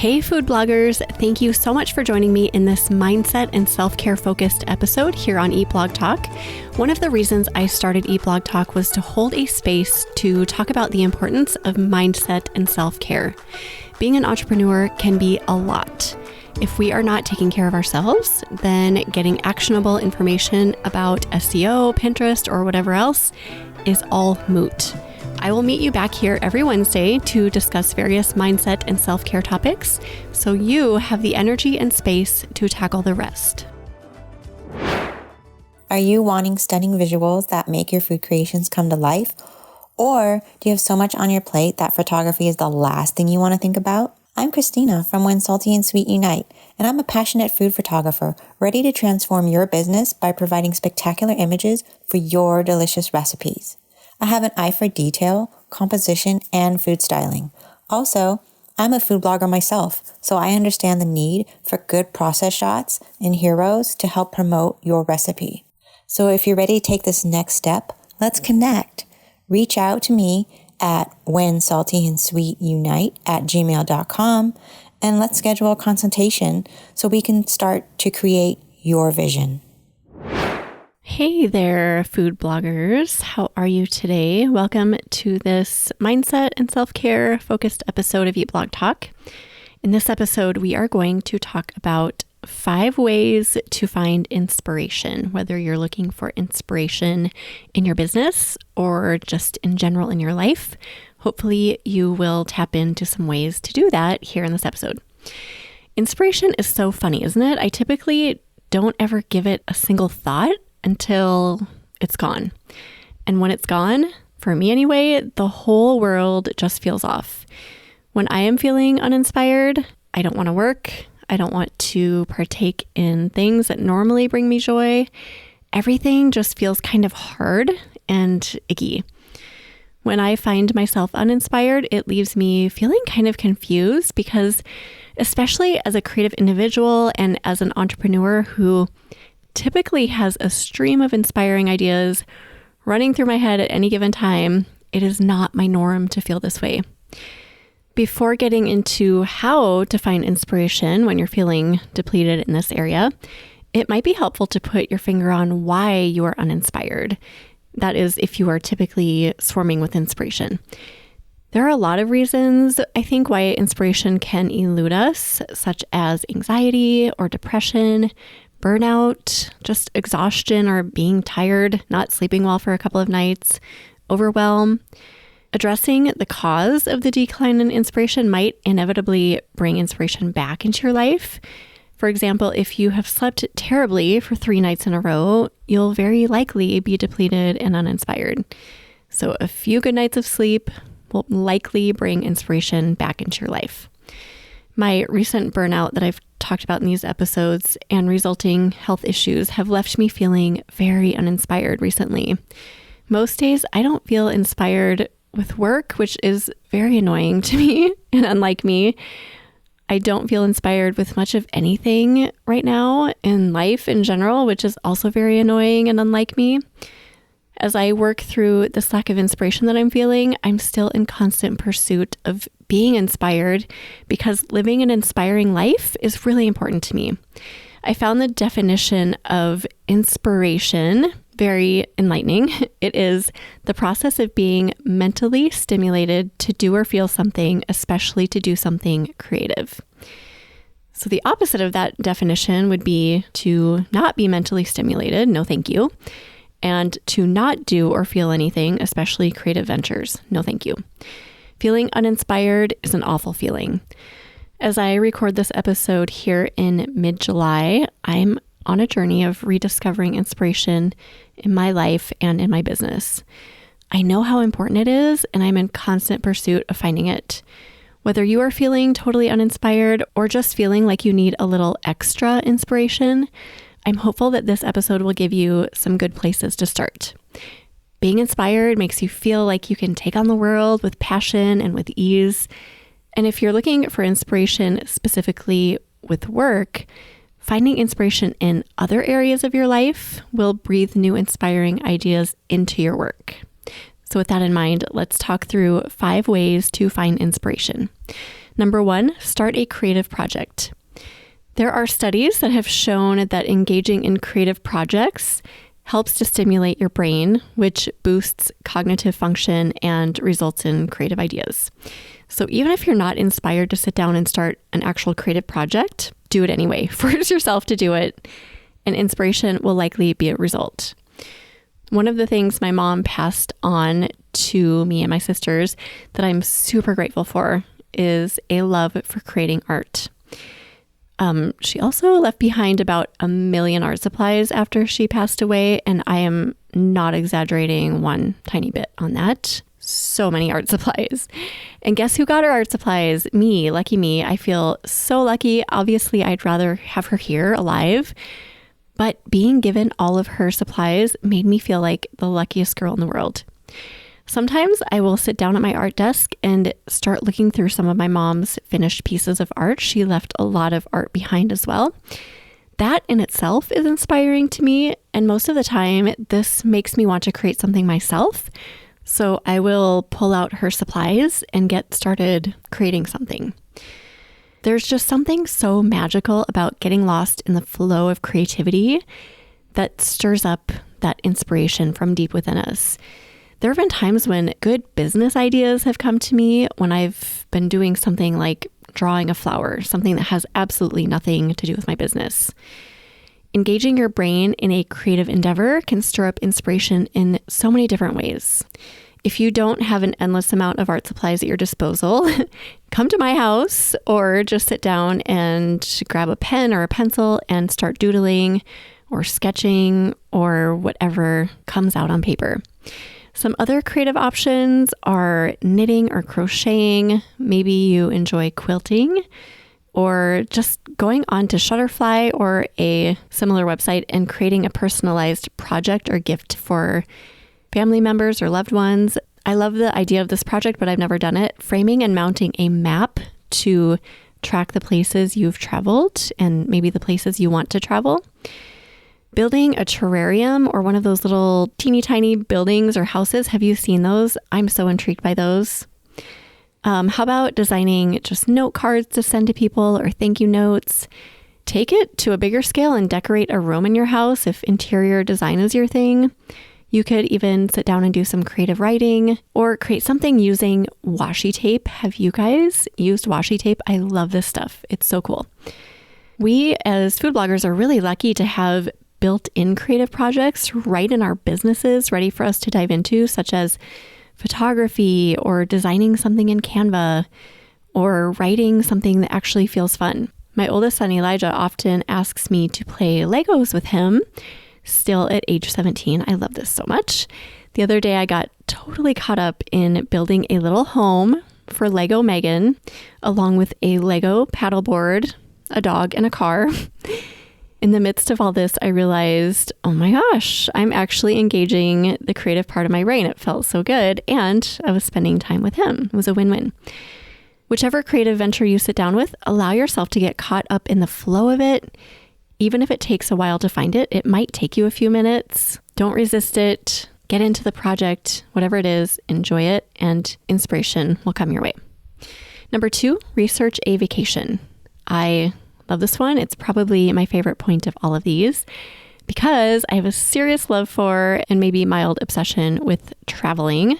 Hey food bloggers, thank you so much for joining me in this mindset and self-care focused episode here on Eat Blog Talk. One of the reasons I started Eat Blog Talk was to hold a space to talk about the importance of mindset and self-care. Being an entrepreneur can be a lot. If we are not taking care of ourselves, then getting actionable information about SEO, Pinterest, or whatever else is all moot. I will meet you back here every Wednesday to discuss various mindset and self-care topics, so you have the energy and space to tackle the rest. Are you wanting stunning visuals that make your food creations come to life? Or do you have so much on your plate that photography is the last thing you want to think about? I'm Christina from When Salty and Sweet Unite, and I'm a passionate food photographer ready to transform your business by providing spectacular images for your delicious recipes. I have an eye for detail, composition, and food styling. Also, I'm a food blogger myself, so I understand the need for good process shots and heroes to help promote your recipe. So if you're ready to take this next step, let's connect. Reach out to me at whensaltyandsweetunite@gmail.com and let's schedule a consultation so we can start to create your vision. Hey there, food bloggers. How are you today? Welcome to this mindset and self-care focused episode of Eat Blog Talk. In this episode, we are going to talk about 5 ways to find inspiration, whether you're looking for inspiration in your business or just in general in your life. Hopefully, you will tap into some ways to do that here in this episode. Inspiration is so funny, isn't it? I typically don't ever give it a single thought until it's gone. And when it's gone, for me anyway, the whole world just feels off. When I am feeling uninspired, I don't want to work. I don't want to partake in things that normally bring me joy. Everything just feels kind of hard and icky. When I find myself uninspired, it leaves me feeling kind of confused because, especially as a creative individual and as an entrepreneur who typically has a stream of inspiring ideas running through my head at any given time, it is not my norm to feel this way. Before getting into how to find inspiration when you're feeling depleted in this area, it might be helpful to put your finger on why you are uninspired. That is, if you are typically swarming with inspiration. There are a lot of reasons, I think, why inspiration can elude us, such as anxiety or depression, burnout, just exhaustion or being tired, not sleeping well for a couple of nights, overwhelm. Addressing the cause of the decline in inspiration might inevitably bring inspiration back into your life. For example, if you have slept terribly for 3 nights in a row, you'll very likely be depleted and uninspired. So a few good nights of sleep will likely bring inspiration back into your life. My recent burnout that I've talked about in these episodes and resulting health issues have left me feeling very uninspired recently. Most days I don't feel inspired with work, which is very annoying to me and unlike me. I don't feel inspired with much of anything right now in life in general, which is also very annoying and unlike me. As I work through this lack of inspiration that I'm feeling, I'm still in constant pursuit of being inspired because living an inspiring life is really important to me. I found the definition of inspiration very enlightening. It is the process of being mentally stimulated to do or feel something, especially to do something creative. So the opposite of that definition would be to not be mentally stimulated, no thank you, and to not do or feel anything, especially creative ventures, no thank you. Feeling uninspired is an awful feeling. As I record this episode here in mid-July, I'm on a journey of rediscovering inspiration in my life and in my business. I know how important it is, and I'm in constant pursuit of finding it. Whether you are feeling totally uninspired or just feeling like you need a little extra inspiration, I'm hopeful that this episode will give you some good places to start. Being inspired makes you feel like you can take on the world with passion and with ease. And if you're looking for inspiration specifically with work, finding inspiration in other areas of your life will breathe new inspiring ideas into your work. So with that in mind, let's talk through 5 ways to find inspiration. Number 1, start a creative project. There are studies that have shown that engaging in creative projects helps to stimulate your brain, which boosts cognitive function and results in creative ideas. So even if you're not inspired to sit down and start an actual creative project, do it anyway. Force yourself to do it, and inspiration will likely be a result. One of the things my mom passed on to me and my sisters that I'm super grateful for is a love for creating art. She also left behind about 1 million art supplies after she passed away, and I am not exaggerating one tiny bit on that. So many art supplies. And guess who got her art supplies? Me, lucky me. I feel so lucky. Obviously, I'd rather have her here alive, but being given all of her supplies made me feel like the luckiest girl in the world. Sometimes I will sit down at my art desk and start looking through some of my mom's finished pieces of art. She left a lot of art behind as well. That in itself is inspiring to me, and most of the time, this makes me want to create something myself. So I will pull out her supplies and get started creating something. There's just something so magical about getting lost in the flow of creativity that stirs up that inspiration from deep within us. There have been times when good business ideas have come to me when I've been doing something like drawing a flower, something that has absolutely nothing to do with my business. Engaging your brain in a creative endeavor can stir up inspiration in so many different ways. If you don't have an endless amount of art supplies at your disposal, come to my house or just sit down and grab a pen or a pencil and start doodling or sketching or whatever comes out on paper. Some other creative options are knitting or crocheting. Maybe you enjoy quilting, or just going on to Shutterfly or a similar website and creating a personalized project or gift for family members or loved ones. I love the idea of this project, but I've never done it. Framing and mounting a map to track the places you've traveled and maybe the places you want to travel. Building a terrarium or one of those little teeny tiny buildings or houses. Have you seen those? I'm so intrigued by those. How about designing just note cards to send to people or thank you notes? Take it to a bigger scale and decorate a room in your house if interior design is your thing. You could even sit down and do some creative writing or create something using washi tape. Have you guys used washi tape? I love this stuff. It's so cool. We as food bloggers are really lucky to have built-in creative projects right in our businesses ready for us to dive into, such as photography or designing something in Canva or writing something that actually feels fun. My oldest son, Elijah, often asks me to play Legos with him, still at age 17. I love this so much. The other day, I got totally caught up in building a little home for Lego Megan, along with a Lego paddleboard, a dog, and a car. In the midst of all this, I realized, oh my gosh, I'm actually engaging the creative part of my brain. It felt so good. And I was spending time with him. It was a win-win. Whichever creative venture you sit down with, allow yourself to get caught up in the flow of it. Even if it takes a while to find it, it might take you a few minutes. Don't resist it. Get into the project, whatever it is, enjoy it, and inspiration will come your way. Number 2, research a vacation. I love this one. It's probably my favorite point of all of these because I have a serious love for and maybe mild obsession with traveling.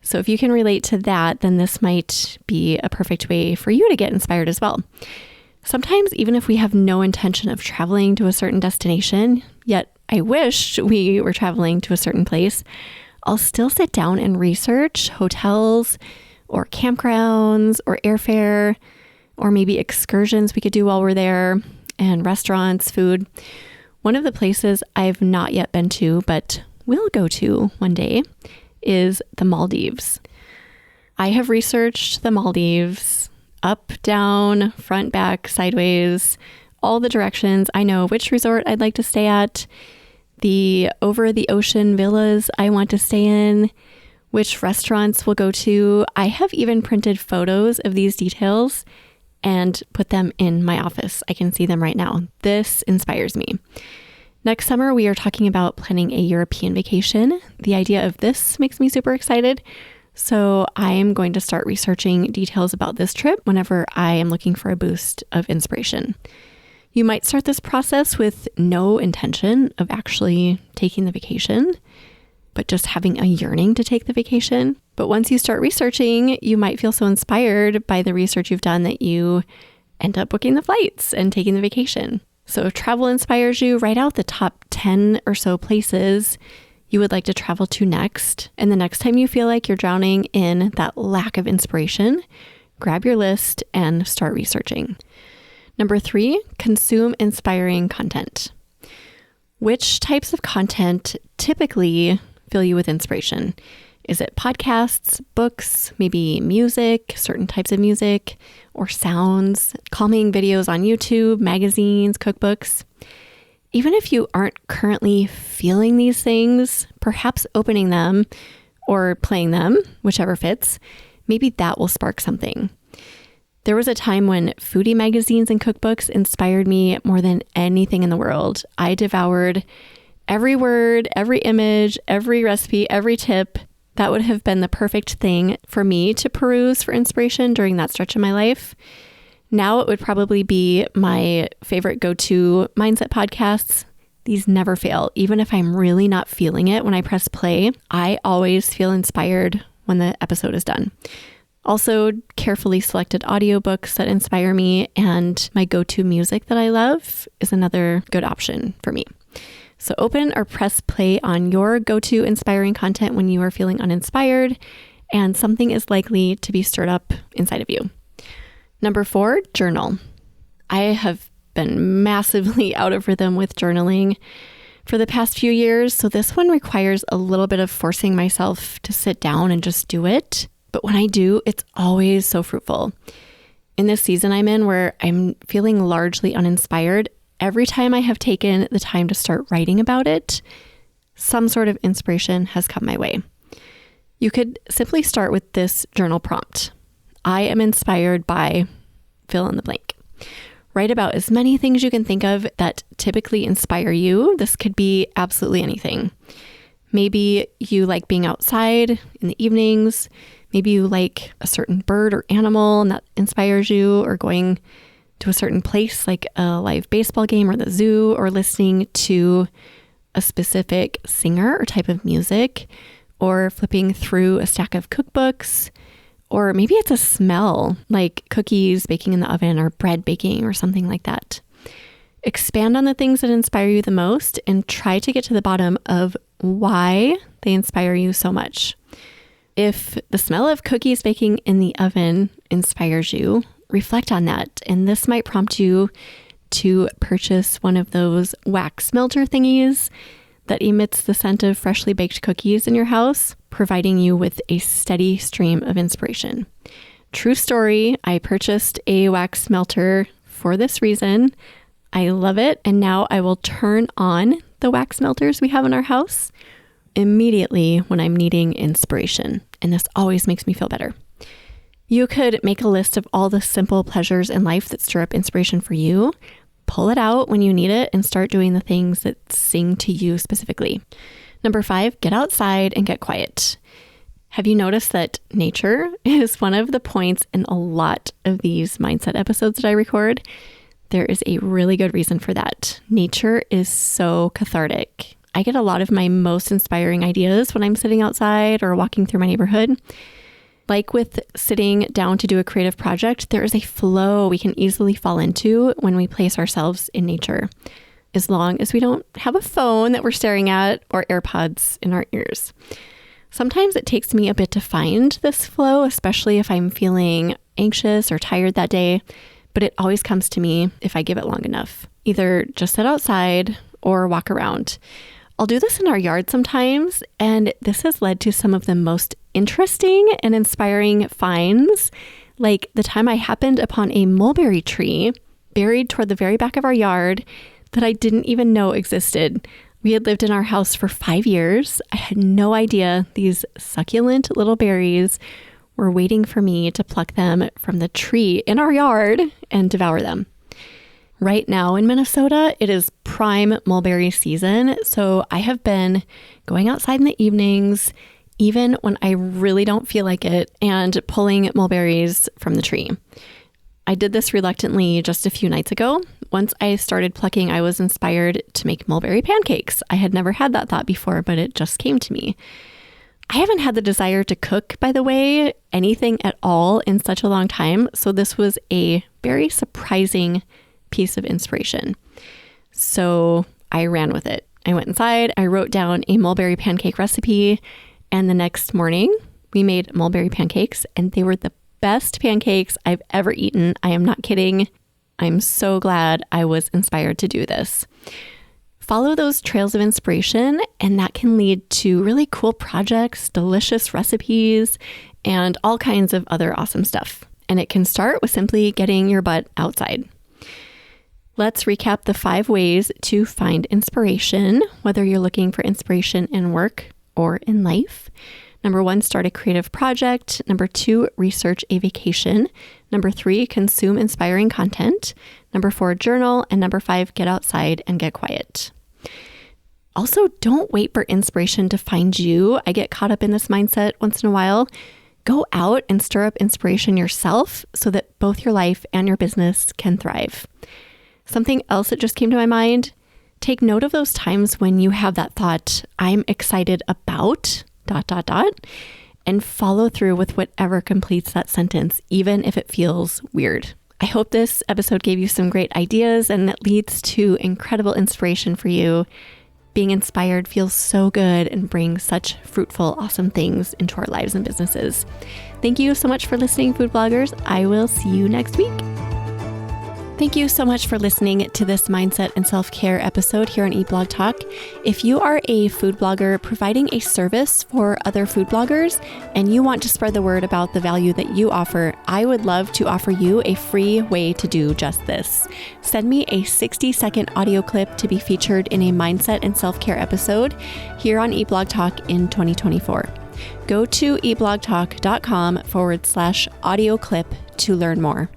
So if you can relate to that, then this might be a perfect way for you to get inspired as well. Sometimes, even if we have no intention of traveling to a certain destination, yet I wish we were traveling to a certain place, I'll still sit down and research hotels or campgrounds or airfare, or maybe excursions we could do while we're there, and restaurants, food. One of the places I've not yet been to, but will go to one day, is the Maldives. I have researched the Maldives up, down, front, back, sideways, all the directions. I know which resort I'd like to stay at, the over-the-ocean villas I want to stay in, which restaurants we'll go to. I have even printed photos of these details and put them in my office. I can see them right now. This inspires me. Next summer, we are talking about planning a European vacation. The idea of this makes me super excited. So I'm going to start researching details about this trip whenever I am looking for a boost of inspiration. You might start this process with no intention of actually taking the vacation, but just having a yearning to take the vacation. But once you start researching, you might feel so inspired by the research you've done that you end up booking the flights and taking the vacation. So if travel inspires you, write out the top 10 or so places you would like to travel to next. And the next time you feel like you're drowning in that lack of inspiration, grab your list and start researching. Number 3, consume inspiring content. Which types of content typically fill you with inspiration? Is it podcasts, books, maybe music, certain types of music, or sounds, calming videos on YouTube, magazines, cookbooks? Even if you aren't currently feeling these things, perhaps opening them or playing them, whichever fits, maybe that will spark something. There was a time when foodie magazines and cookbooks inspired me more than anything in the world. I devoured every word, every image, every recipe, every tip. That would have been the perfect thing for me to peruse for inspiration during that stretch of my life. Now it would probably be my favorite go-to mindset podcasts. These never fail. Even if I'm really not feeling it when I press play, I always feel inspired when the episode is done. Also, carefully selected audiobooks that inspire me, and my go-to music that I love is another good option for me. So open or press play on your go-to inspiring content when you are feeling uninspired, and something is likely to be stirred up inside of you. Number 4, journal. I have been massively out of rhythm with journaling for the past few years, so this one requires a little bit of forcing myself to sit down and just do it. But when I do, it's always so fruitful. In this season I'm in where I'm feeling largely uninspired, every time I have taken the time to start writing about it, some sort of inspiration has come my way. You could simply start with this journal prompt. I am inspired by fill in the blank. Write about as many things you can think of that typically inspire you. This could be absolutely anything. Maybe you like being outside in the evenings. Maybe you like a certain bird or animal and that inspires you, or going to a certain place like a live baseball game or the zoo, or listening to a specific singer or type of music, or flipping through a stack of cookbooks. Or maybe it's a smell like cookies baking in the oven or bread baking or something like that. Expand on the things that inspire you the most and try to get to the bottom of why they inspire you so much. If the smell of cookies baking in the oven inspires you, reflect on that. And this might prompt you to purchase one of those wax melter thingies that emits the scent of freshly baked cookies in your house, providing you with a steady stream of inspiration. True story, I purchased a wax melter for this reason. I love it, and now I will turn on the wax melters we have in our house immediately when I'm needing inspiration, and this always makes me feel better. You could make a list of all the simple pleasures in life that stir up inspiration for you, pull it out when you need it, and start doing the things that sing to you specifically. Number 5, get outside and get quiet. Have you noticed that nature is one of the points in a lot of these mindset episodes that I record? There is a really good reason for that. Nature is so cathartic. I get a lot of my most inspiring ideas when I'm sitting outside or walking through my neighborhood. Like with sitting down to do a creative project, there is a flow we can easily fall into when we place ourselves in nature, as long as we don't have a phone that we're staring at or AirPods in our ears. Sometimes it takes me a bit to find this flow, especially if I'm feeling anxious or tired that day, but it always comes to me if I give it long enough. Either just sit outside or walk around. I'll do this in our yard sometimes, and this has led to some of the most interesting and inspiring finds, like the time I happened upon a mulberry tree buried toward the very back of our yard that I didn't even know existed. We had lived in our house for 5 years. I had no idea these succulent little berries were waiting for me to pluck them from the tree in our yard and devour them. Right now in Minnesota, it is prime mulberry season, so I have been going outside in the evenings, even when I really don't feel like it, and pulling mulberries from the tree. I did this reluctantly just a few nights ago. Once I started plucking, I was inspired to make mulberry pancakes. I had never had that thought before, but it just came to me. I haven't had the desire to cook, by the way, anything at all in such a long time. So this was a very surprising piece of inspiration. So I ran with it. I went inside, I wrote down a mulberry pancake recipe, and the next morning we made mulberry pancakes, and they were the best pancakes I've ever eaten. I am not kidding. I'm so glad I was inspired to do this. Follow those trails of inspiration, and that can lead to really cool projects, delicious recipes, and all kinds of other awesome stuff. And it can start with simply getting your butt outside. Let's recap the 5 ways to find inspiration, whether you're looking for inspiration in work or in life. Number 1, start a creative project. Number 2, research a vacation. Number 3, consume inspiring content. Number 4, journal. And number 5, get outside and get quiet. Also, don't wait for inspiration to find you. I get caught up in this mindset once in a while. Go out and stir up inspiration yourself so that both your life and your business can thrive. Something else that just came to my mind, take note of those times when you have that thought, I'm excited about ... and follow through with whatever completes that sentence, even if it feels weird. I hope this episode gave you some great ideas and that leads to incredible inspiration for you. Being inspired feels so good and brings such fruitful, awesome things into our lives and businesses. Thank you so much for listening, food bloggers. I will see you next week. Thank you so much for listening to this mindset and self-care episode here on Eat Blog Talk. If you are a food blogger providing a service for other food bloggers and you want to spread the word about the value that you offer, I would love to offer you a free way to do just this. Send me a 60-second audio clip to be featured in a mindset and self-care episode here on Eat Blog Talk in 2024. Go to eatblogtalk.com/audio clip to learn more.